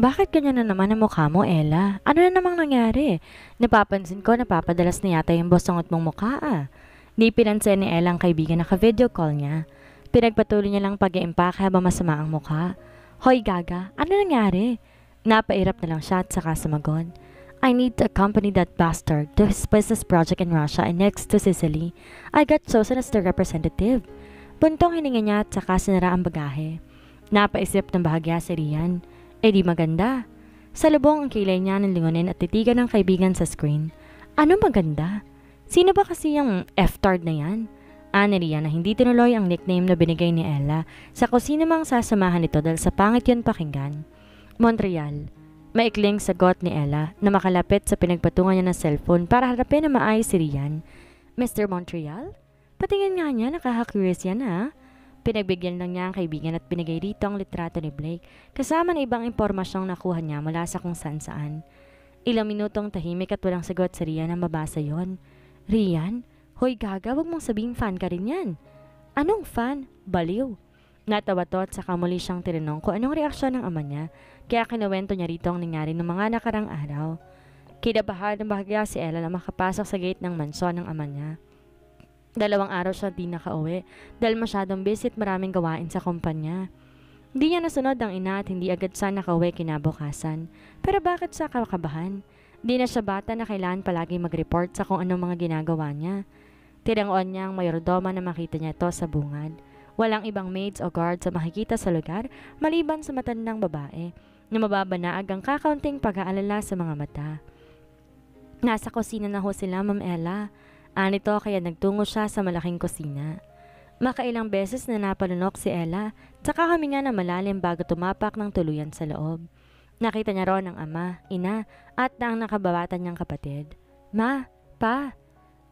Bakit ganyan na naman ang mukha mo, Ella? Ano na namang nangyari? Napapansin ko napapadalas na yata yung bosangot mong mukha ah. Di pinansin ni Ella ang kaibigan na ka-video call niya. Pinagpatuloy niya lang pag-iimpake habang masama ang mukha. Hoy gaga, ano nangyari? Napairap na lang siya at saka sumagot. I need to accompany that bastard to his business project in Russia and next to Sicily. I got chosen as the representative. Buntong hininga niya at saka sinara ang bagahe. Napaisip ng bahagya si Rian. Eh di maganda. Salubong ang kilay niya ng lingunin at titigan ng kaibigan sa screen. Ano maganda? Sino ba kasi yung F-tard na yan? Ni Rian na hindi tinuloy ang nickname na binigay ni Ella sa kung sino mang sasamahan nito dahil sa pangit yun pakinggan. Montreal. Maikling sagot ni Ella na makalapit sa pinagpatungan niya ng cellphone para harapin na maayos si Rian. Mr. Montreal? Patingin nga niya, nakaka-curious yan ha. Pinagbigyan lang niya ang kaibigan at binigay rito ang litrato ni Blake kasama ng ibang impormasyong nakuha niya mula sa kung saan. Ilang minutong tahimik at walang sagot sa Rian na mabasa yon. Rian? Hoy gaga, wag mong sabing fan ka rin yan. Anong fan? Baliw. Natawa to at saka muli siyang tinanong kung anong reaksyon ng ama niya, kaya kinuwento niya rito ang nangyari ng mga nakarang araw. Kinabahan ng bahagya si Ella na makapasok sa gate ng mansyon ng ama niya. 2 araw siya di nakauwi dahil masyadong busy at maraming gawain sa kumpanya. Hindi niya nasunod ang ina at hindi agad siya nakauwi kinabukasan. Pero bakit siya kakabahan? Di na siya bata na kailangan palagi mag-report sa kung anong mga ginagawa niya. Tinangoon niya ang mayordoma na makita niya to sa bungad. Walang ibang maids o guards sa makikita sa lugar maliban sa matandang babae na mababanaag ang kakaunting pag-aalala sa mga mata. Nasa kusina na ho sila, Ma'am Ella. Anito kaya nagtungo siya sa malaking kusina. Makailang beses na napalunok si Ella, tsaka huminga na malalim bago tumapak ng tuluyan sa loob. Nakita niya roon ang ama, ina, at ang nakababata niyang kapatid. Ma, pa.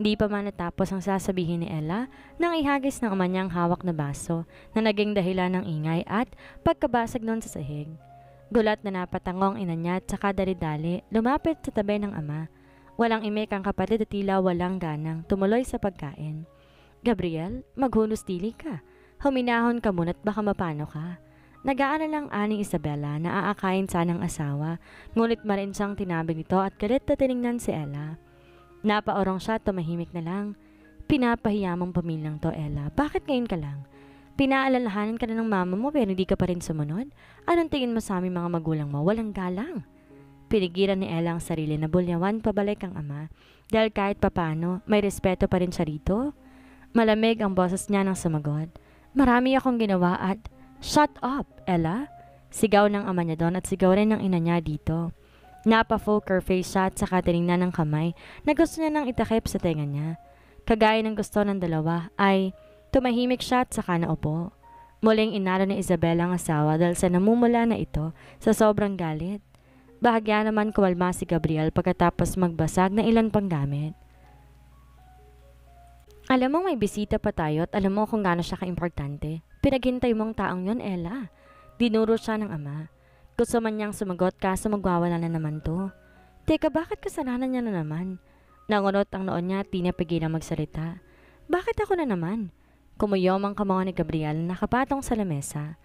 Di pa man natapos ang sasabihin ni Ella nang ihagis ng ama niyang hawak na baso na naging dahilan ng ingay at pagkabasag noon sa sahig. Gulat na napatangong ina niya at saka dali-dali lumapit sa tabi ng ama. Walang imik ang kapatid at tila walang ganang tumuloy sa pagkain. Gabriel, maghunos dili ka. Huminahon ka muna at baka mapano ka. Nagaan na lang aning Isabella na aakayin sanang asawa, ngunit marin siyang tinabig nito at galit na tiningnan si Ella. Napaorong siya at tumahimik na lang. Pinapahiya mong pamilyang to, Ella. Bakit ngayon ka lang? Pinaalalahanan ka na ng mama mo pero hindi ka pa rin sumunod? Anong tingin mo sa aming mga magulang mo? Walang galang. Pinigilan ni Ella ang sarili na bulyawan pabalik ang ama dahil kahit papano may respeto pa rin siya rito. Malamig ang boses niya nang sumagot. Marami akong ginawa at... Shut up, Ella! Sigaw ng ama niya doon at sigaw rin ng ina niya dito. Napa-poker face siya at saka tinignan ng kamay na gusto niya nang itakip sa tenga niya. Kagaya ng gusto ng dalawa ay tumahimik siya at saka naupo. Muling inalo ni Isabella ang asawa dahil sa namumula na ito sa sobrang galit. Bahagya naman kumalma si Gabriel pagkatapos magbasag ng ilan pang gamit. Alam mo may bisita pa tayo at alam mo kung gaano siya kaimportante. Pinaghintay mong taong yon, Ella. Dinuro siya ng ama. Gusto man niyang sumagot kaso magwawala na naman to. Teka, bakit kasalanan niya na naman? Nangunot ang noon niya at di niya pigilang magsalita. Bakit ako na naman? Kumuyom ang kamao ni Gabriel na nakapatong sa lamesa.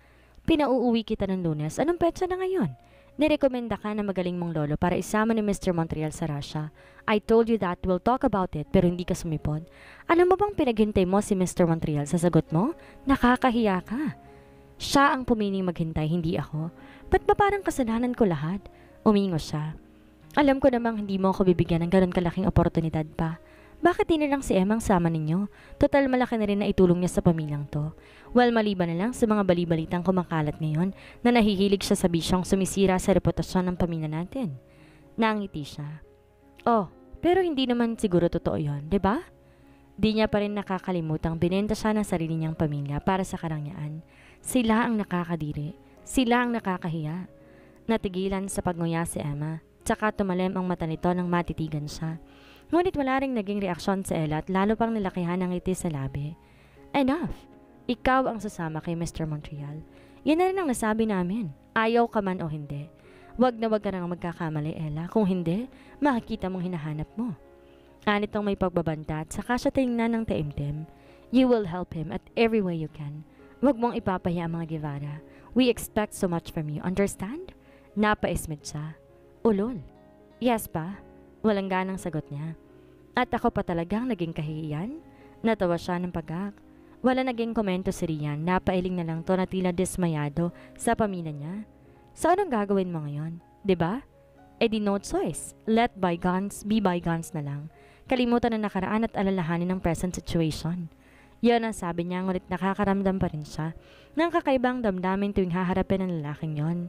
Pinauuwi kita ng Lunes. Anong petsa na ngayon? Nirekomenda ka na magaling mong lolo para isama ni Mr. Montreal sa Russia. I told you that we'll talk about it pero hindi ka sumipod. Alam mo bang pinaghintay mo si Mr. Montreal sa sagot mo? Nakakahiya ka. Siya ang pumiling maghintay, hindi ako. Ba't ba parang kasalanan ko lahat? Umingo siya. Alam ko namang hindi mo ako bibigyan ng ganun kalaking oportunidad pa. Bakit di na lang si Emma ang sama ninyo? Total malaki na rin na itulong niya sa pamilyang to. Well, maliban na lang sa mga balibalitang kumakalat ngayon na nahihilig siya sa bisyong sumisira sa reputasyon ng pamilya natin. Nangiti siya. Oh, pero hindi naman siguro totoo yon, di ba? Di niya pa rin nakakalimutang binenta siya ng sarili niyang pamilya para sa karangyaan. Sila ang nakakadiri. Sila ang nakakahiya. Natigilan sa pagnguya si Emma, tsaka tumalim ang mata nito nang matitigan siya. Ngunit wala ring naging reaksyon sa Ella at lalo pang nilakihan ang ngiti sa labi. Enough! Ikaw ang sasama kay Mr. Montreal. Yan na rin ang nasabi namin. Ayaw ka man o hindi. Wag na wag ka nang magkakamali, Ella. Kung hindi, makikita mong hinahanap mo. Anitong may pagbabanta at saka siya tingnan ng taimtim. You will help him at every way you can. Wag mong ipapahiya ang mga Guevara. We expect so much from you. Understand? Napaismit siya. Ulol. Yes pa? Walang ganang sagot niya. At ako pa talagang naging kahihiyan? Natawa siya ng pagak. Wala naging komento si Rian, napailing na lang to na tila dismayado sa pamilya niya. So anong gagawin mo ngayon? 'Di ba? Eh di no choice. Let bygones be bygones na lang. Kalimutan na nakaraan at alalahanin ang present situation. Yan ang sabi niya, ngunit nakakaramdam pa rin siya ng kakaibang damdamin tuwing haharapin ang lalaking yon.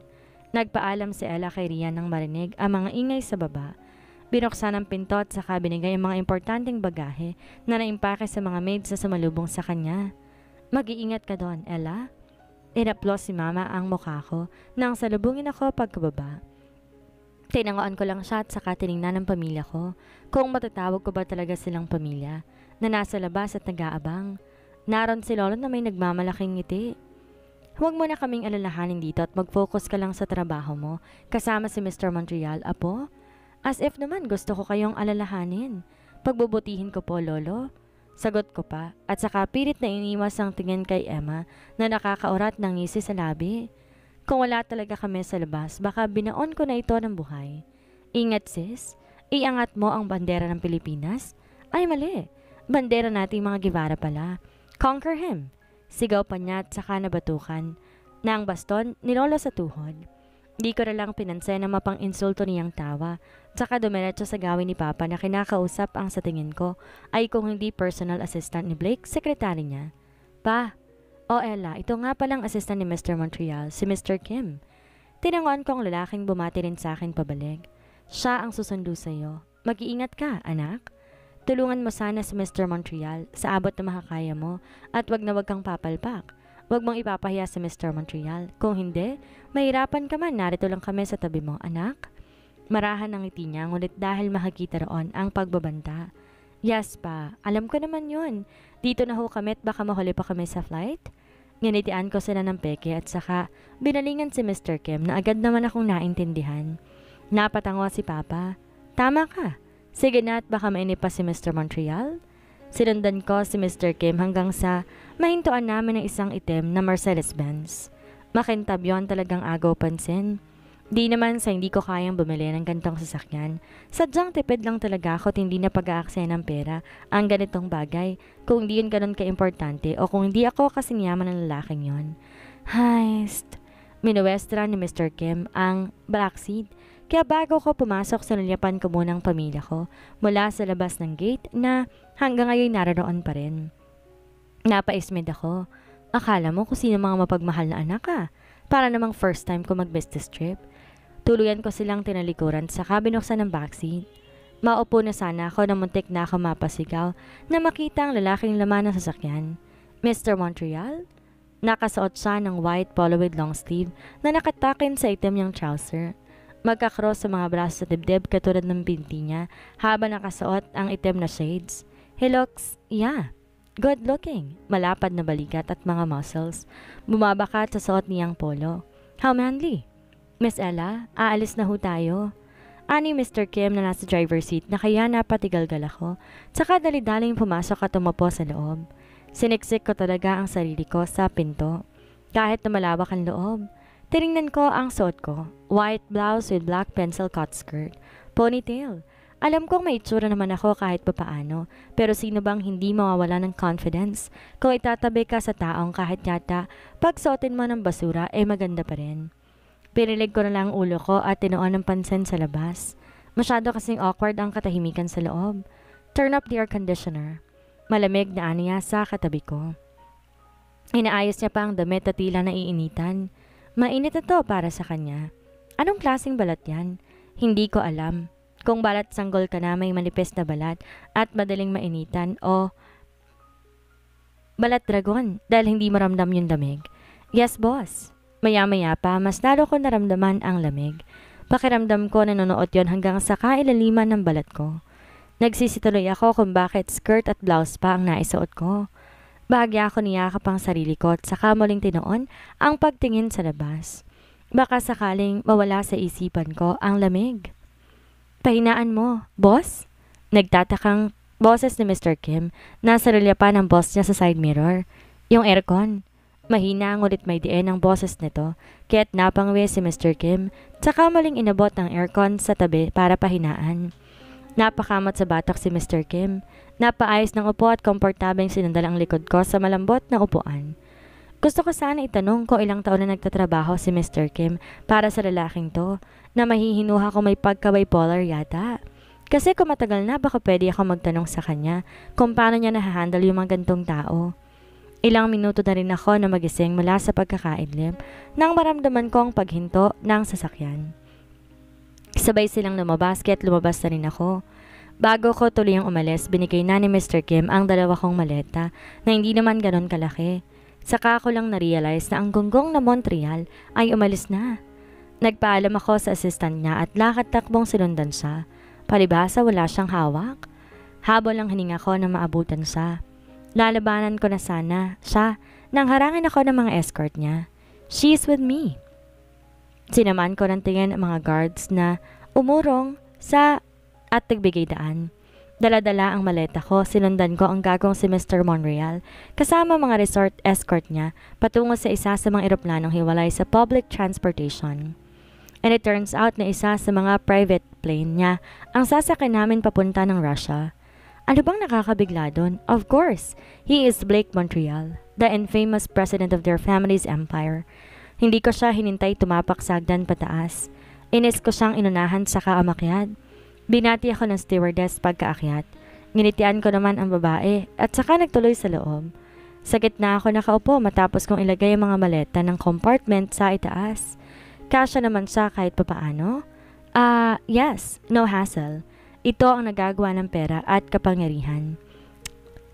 Nagpaalam si Ella kay Rian nang marinig ang mga ingay sa baba. Binuksan ang pinto at saka binigay ang mga importanteng bagahe na naimpake sa mga maids na sumalubong sa kanya. Mag-iingat ka doon, Ella. Inaplos si Mama ang mukha ko nang salubungin ako pagkababa. Tinangoan ko lang siya at saka tiningnan ng pamilya ko kung matatawag ko ba talaga silang pamilya na nasa labas at nag-aabang. Naroon si Lolo na may nagmamalaking ngiti. Huwag mo na kaming alalahanin dito at mag-focus ka lang sa trabaho mo kasama si Mr. Montreal, apo. As if naman gusto ko kayong alalahanin. Pagbubutihin ko po, Lolo. Sagot ko pa at saka pilit na iniwas ang tingin kay Emma na nakakaurat ng ngisi sa labi. Kung wala talaga kami sa labas, baka binaon ko na ito ng buhay. Ingat sis, iangat mo ang bandera ng Pilipinas? Ay mali, bandera nating mga Guevara pala. Conquer him. Sigaw pa niya at saka nabatukan na ang baston ni Lolo sa tuhod. Di ko na lang pinansin na mapang-insulto niyang tawa. Tsaka dumiretso sa gawin ni Papa na kinakausap ang sa tingin ko ay kung hindi personal assistant ni Blake, sekretary niya. Pa, Ella, ito nga palang assistant ni Mr. Montreal, si Mr. Kim. Tinangoan ko ang lalaking bumati rin sa akin pabalik. Siya ang susundo sa iyo. Mag-iingat ka, anak. Tulungan mo sana si Mr. Montreal sa abot na makakaya mo at wag na wag kang papalpak. Huwag mong ipapahiya si Mr. Montreal. Kung hindi, mahirapan ka man. Narito lang kami sa tabi mo, anak. Marahan ang ngiti niya, ngunit dahil makikita roon ang pagbabanta. Yes pa, alam ko naman yun. Dito na ho kami at baka mahuli pa kami sa flight. Nginitian ko sila ng peke at saka binalingan si Mr. Kim na agad naman akong naintindihan. Napatango si Papa. Tama ka. Sige na at baka mainip pa si Mr. Montreal. Sinundan ko si Mr. Kim hanggang sa mahintuan namin ng isang itim na Mercedes-Benz. Makintab yon, talagang agaw pansin. Di naman sa hindi ko kayang bumili ng gantong sasakyan. Sadyang tipid lang talaga ako at hindi na pag-aaksaya ng pera ang ganitong bagay kung hindi yun ganun ka-importante o kung hindi ako kasing yaman ng lalaking yon. Heist! Minuwestra ni Mr. Kim ang black seat. Kaya bago ko pumasok, sinulyapan ko muna ang pamilya ko mula sa labas ng gate na hanggang ngayon naroon pa rin. Napaismid ako. Akala mo kung sino mga mapagmahal na anak ka. Para namang first time ko mag-business trip. Tuluyan ko silang tinalikuran sa binuksan ng backseat. Maupo na sana ako na muntik na ako mapasigaw na makita ang lalaking laman ng sasakyan. Mr. Montreal? Nakasuot siya ng white polo with long sleeve na nakatakin sa itim niyang trouser. Magkakross sa mga braso sa dibdib katulad ng binti niya habang nakasuot ang itim na shades. He looks, good looking. Malapad na balikat at mga muscles. Bumabakat sa suot niyang polo. How manly? Miss Ella, aalis na ho tayo. Ani Mr. Kim na nasa driver seat na kaya napatigalgal ako. Tsaka dali-daling pumasok at tumapo sa loob. Siniksik ko talaga ang sarili ko sa pinto. Kahit na malawak ang loob. Tinignan ko ang suot ko. White blouse with black pencil cut skirt. Ponytail. Alam kong may itsura naman ako kahit papaano. Pero sino bang hindi mawawala ng confidence kung itatabi ka sa taong kahit yata pagsuotin mo ng basura ay maganda pa rin. Pinilig ko na lang ang ulo ko at tinuon ng pansin sa labas. Masyado kasing awkward ang katahimikan sa loob. Turn up the air conditioner. Malamig na aniya sa katabi ko. Inaayos niya pa ang damit at tila naiinitan. Mainit ito para sa kanya. Anong klaseng balat yan? Hindi ko alam. Kung balat sanggol ka na may manipis na balat at madaling mainitan o balat dragon dahil hindi maramdam yung lamig. Yes, boss. Maya-maya pa, mas lalo ko naramdaman ang lamig. Pakiramdam ko nanonood yon hanggang sa kailaliman ng balat ko. Nagsisituloy ako kung bakit skirt at blouse pa ang naisuot ko. Bahagya ako niyakap ang sarili ko at saka muling tinoon ang pagtingin sa labas. Baka sakaling mawala sa isipan ko ang lamig. Pahinaan mo, boss? Nagtatakang boses ni Mr. Kim na sarili pa ng boss niya sa side mirror. Yung aircon. Mahina ngunit may diin ang boses nito, kaya't napangwi si Mr. Kim, tsaka muling inabot ang aircon sa tabi para pahinaan. Napakamot sa batok si Mr. Kim, napaayos ng upo at komportabeng sinandal ang likod ko sa malambot na upuan. Gusto ko sana itanong ko ilang taon na nagtatrabaho si Mr. Kim para sa lalaking to, na mahihinuha ko may pagka-bipolar yata. Kasi kung matagal na baka pwede ako magtanong sa kanya kung paano niya nahahandle yung mga gantong tao. Ilang minuto na rin ako na magising mula sa pagkakaidlip nang maramdaman ko ang paghinto ng sasakyan. Sabay silang lumabas kaya't lumabas na rin ako. Bago ko tuluyang umalis, binigay na ni Mr. Kim ang dalawa kong maleta na hindi naman ganon kalaki. Saka ko lang na-realize na ang gunggong na Montreal ay umalis na. Nagpaalam ako sa assistant niya at lakad takbong sinundan siya. Palibhasa wala siyang hawak. Habol ang hininga ko na maabutan siya. Lalabanan ko na sana siya nang harangin ako ng mga escort niya. She's with me. Sinamaan ko ng tingin ang mga guards na umurong sa at nagbigay daan. Dala-dala ang maleta ko, sinundan ko ang gagong si Mr. Monreal kasama mga resort escort niya patungo sa isa sa mga eroplanong hiwalay sa public transportation. And it turns out na isa sa mga private plane niya ang sasakyan namin papunta ng Russia. Ano bang nakakabigla doon? Of course, he is Blake Montreal, the infamous president of their family's empire. Hindi ko siya hinintay tumapak sa hagdan pataas. Inis ko siyang inunahan sa kaakyat. Binati ako ng stewardess pagkaakyat. Nginitian ko naman ang babae at saka nagtuloy sa loob. Sa gitna ako nakaupo matapos kong ilagay ang mga maleta ng compartment sa itaas. Kasya naman siya kahit papaano? Yes, no hassle. Ito ang nagagawa ng pera at kapangyarihan.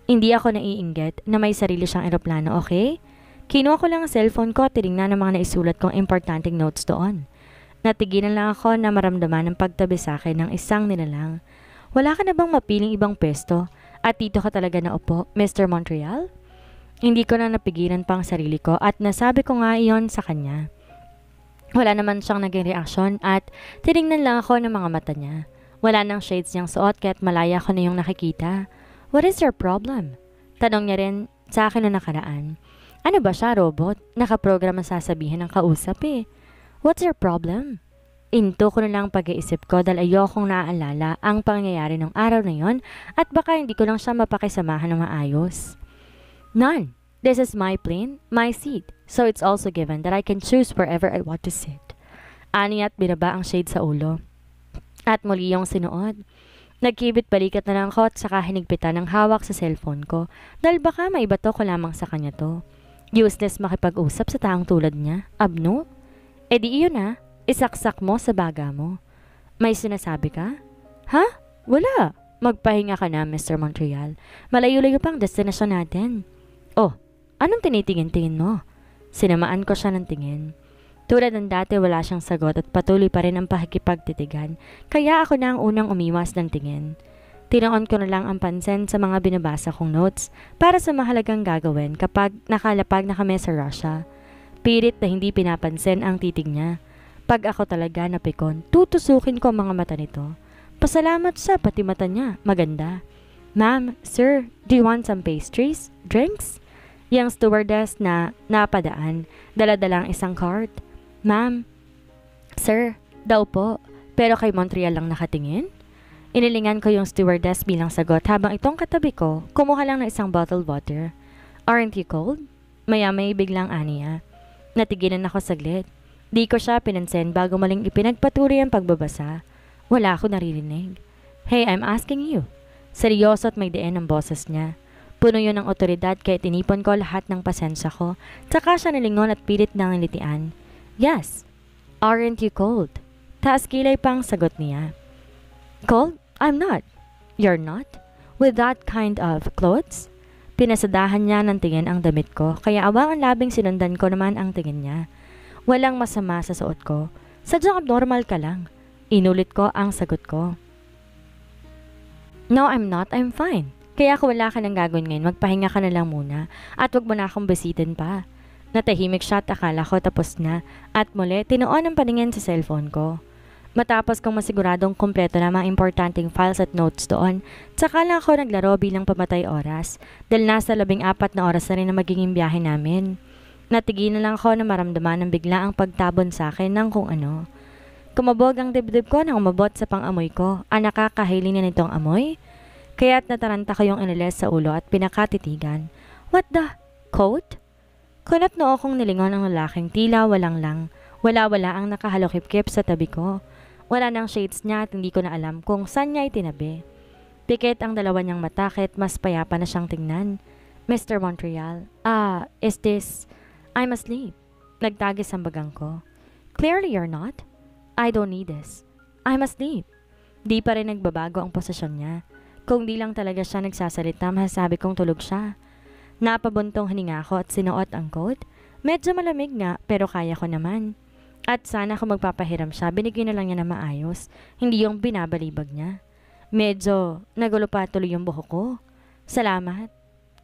Hindi ako naiinggit na may sarili siyang eroplano, okay? Kinuha ko lang ang cellphone ko at tinignan ang mga naisulat kong importanteng notes doon. Natigilan lang ako na maramdaman ng pagtabi sa akin ng isang nilalang. Wala ka na bang mapiling ibang pwesto? At dito ka talaga naupo, Mr. Montreal? Hindi ko na napigilan pang sarili ko at nasabi ko nga iyon sa kanya. Wala naman siyang naging reaksyon at tinignan lang ako ng mga mata niya. Wala nang shades niyang suot kaya't malaya ko na yung nakikita. What is your problem? Tanong niya rin sa akin na nakaraan. Ano ba siya, robot? Nakaprogram ang sasabihin ng kausap eh. What's your problem? Into ko na lang pag-iisip ko dahil ayokong naaalala ang pangyayari ng araw na yon at baka hindi ko lang siya mapakisamahan ng maayos. None. This is my plane, my seat. So it's also given that I can choose wherever I want to sit. Ani at binaba ang shade sa ulo. At muli yung sinuot. Nagkibit balikat na lang ako at saka hinigpitan ng hawak sa cellphone ko dahil baka maibato ko lamang sa kanya to. Useless makipag-usap sa taong tulad niya. Abno? E di iyon na. Isaksak mo sa baga mo. May sinasabi ka? Ha? Wala. Magpahinga ka na, Mr. Montreal. Malayo-layo pang destinasyon natin. Oh, anong tinitingin-tingin mo? Sinamaan ko siya ng tingin. Tulad ng dati wala siyang sagot at patuloy pa rin ang pakikipagtitigan, kaya ako na ang unang umiwas ng tingin. Tinoon ko na lang ang pansin sa mga binabasa kong notes para sa mahalagang gagawin kapag nakalapag na kami sa Russia. Pilit na hindi pinapansin ang titig niya. Pag ako talaga napikon, tutusukin ko ang mga mata nito. Pasalamat sa pati mata niya, maganda. Ma'am, sir, do you want some pastries? Drinks? Yang stewardess na napadaan, dala-dalang isang cart. Ma'am, sir, daw po, pero kay Montreal lang nakatingin? Inilingan ko yung stewardess bilang sagot habang itong katabi ko, kumuha lang ng isang bottled water. Aren't you cold? Maya-may biglang aniya. Natigilan ako saglit. Di ko siya pinansin bago maling ipinagpatuloy ang pagbabasa. Wala ako naririnig. Hey, I'm asking you. Seryoso at may diin ang boses niya. Puno yun ng otoridad kaya tinipon ko lahat ng pasensya ko. Tsaka siya nalingon at pilit ng nilitian. Yes. Aren't you cold? Taas kilay pang sagot niya. Cold? I'm not. You're not? With that kind of clothes? Pinasadahan niya ng tingin ang damit ko, kaya awang ang labing sinundan ko naman ang tingin niya. Walang masama sa suot ko. Sadyang abnormal ka lang. Inulit ko ang sagot ko. No, I'm not. I'm fine. Kaya kung wala ka nang gagawin ngayon, magpahinga ka na lang muna at wag mo na akong bisitin pa. Natahimik siya at akala ko tapos na at muli tinuon ang paningin sa cellphone ko. Matapos kong masiguradong kumpleto na mga importanteng files at notes doon, tsaka lang ako naglaro bilang pamatay oras dahil nasa 14 na oras na rin ang magiging biyahe namin. Natigil na lang ako na maramdaman ng bigla ang pagtabon sa akin ng kung ano. Kumabog ang dibdib ko nang umabot sa pang-amoy ko. Ang nakakahili na nitong amoy? Kaya't nataranta ko yung iniles sa ulo at pinakatitigan. What the? Coat? Kunot noo kong nilingon ang lalaking tila walang lang. Wala-wala ang nakahalokip-kip sa tabi ko. Wala nang shades niya at hindi ko na alam kung saan niya itinabi. Pikit ang dalawa niyang mata kahit mas payapa na siyang tingnan. Mr. Montreal, is this... I'm asleep. Nagtagis ang bagang ko. Clearly you're not. I don't need this. I'm asleep. Di pa rin nagbabago ang posisyon niya. Kung di lang talaga siya nagsasalita, masasabi kong tulog siya. Napabuntong hininga ko at sinuot ang coat. Medyo malamig nga, pero kaya ko naman. At sana kung magpapahiram siya, binigyan na lang niya na maayos. Hindi yung binabalibag niya. Medyo nagulo pa tuloy yung buhok ko. Salamat.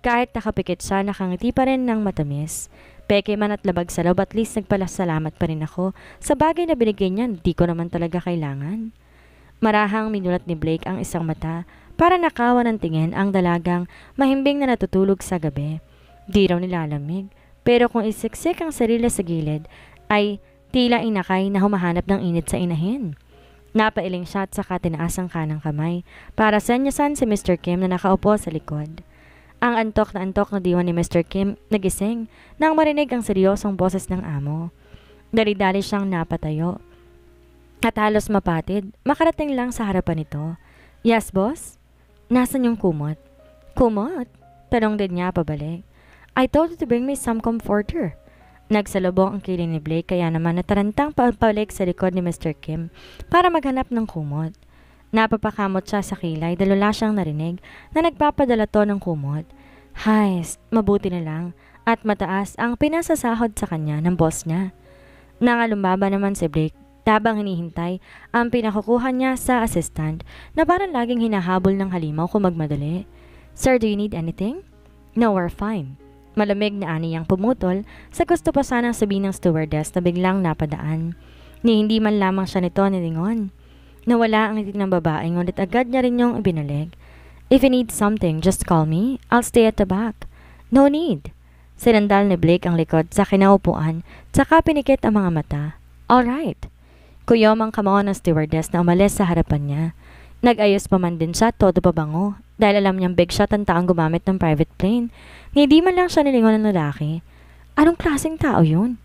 Kahit nakapikit siya, nakangiti pa rin ng matamis. Peke man at labag sa loob, at least nagpalasalamat pa rin ako sa bagay na binigay niya, di ko naman talaga kailangan. Marahang minulat ni Blake ang isang mata para nakawan ng tingin ang dalagang mahimbing na natutulog sa gabi. Di raw nilalamig, pero kung isiksik ang sarili sa gilid, ay tila inakay na humahanap ng init sa inahin. Napailing siya at saka tinaas ang kanang kamay para senyasan si Mr. Kim na nakaupo sa likod. Ang antok na diwa ni Mr. Kim nagising nang marinig ang seryosong boses ng amo. Dali-dali siyang napatayo at halos mapatid, makarating lang sa harapan nito. Yes, boss? Nasaan yung kumot? Kumot? Tanong din niya pabalik. I told you to bring me some comforter. Nagsalubong ang kiling ni Blake kaya naman natarantang pabalik sa likod ni Mr. Kim para maghanap ng kumot. Napapakamot siya sa kilay dahil wala siyang narinig na nagpapadala to ng kumot. Hays, mabuti na lang at mataas ang pinasasahod sa kanya ng boss niya. Nangalumbaba naman si Blake habang hinihintay ang pinakukuha niya sa assistant na parang laging hinahabol ng halimaw kung magmadali. Sir, do you need anything? No, we're fine. Malamig na aniyang pumutol sa gusto pa sanang sabihin ng stewardess na biglang napadaan. Ni hindi man lamang siya nito nilingon. Nawala ang ngiti ng babae ngunit agad niya rin yung ibinalig. If you need something, just call me. I'll stay at the back. No need. Sinandal ni Blake ang likod sa kinaupuan, tsaka pinikit ang mga mata. Alright. Kuyom ang kamao ng stewardess na umalis sa harapan niya. Nag-ayos pa man din siya, todo pabango, dahil alam niyang big shot ang taong gumamit ng private plane. Hindi man lang siya nilingon ng lalaki. Anong klaseng tao yun?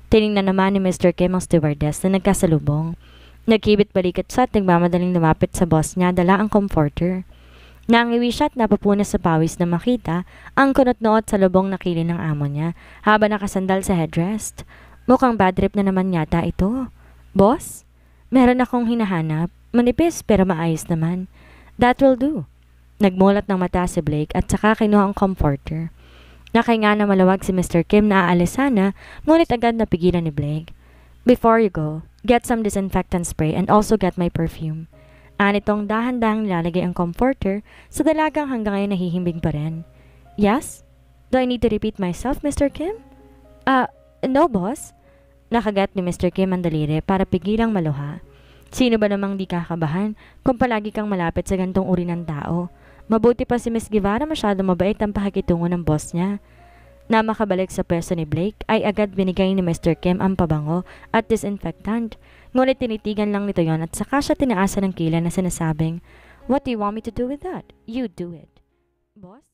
Tiningnan naman ni Mr. Kim ang stewardess na nagkasalubong. Nagkibit balikat siya at nagmamadaling lumapit sa boss niya, dala ang comforter. Nangiwi siya at napapunas sa pawis na makita ang kunot-noot sa lubong na kilin ng amo niya habang nakasandal sa headrest. Mukhang bad trip na naman yata ito. Boss, meron akong hinahanap. Manipis pero maayos naman. That will do. Nagmulat ng mata si Blake at saka kinuha ang comforter. Nakahinga na malawag si Mr. Kim na aalis sana, ngunit agad napigilan ni Blake. Before you go, get some disinfectant spray and also get my perfume. Anitong dahan-dahang nilalagay ang comforter sa dalagang hanggang ngayon nahihimbing pa rin. Yes? Do I need to repeat myself, Mr. Kim? No, boss. Nakagat ni Mr. Kim ang daliri para pigilang maluha. Sino ba namang di kakabahan kung palagi kang malapit sa gantong uri ng tao? Mabuti pa si Miss Guevara, masyado mabait ang pakikitungo ng boss niya. Na makabalik sa pwesto ni Blake ay agad binigay ni Mr. Kim ang pabango at disinfectant. Ngunit tinitigan lang nito yon at saka siya tinaasan ng kilay na sinasabing, What do you want me to do with that? You do it. Boss?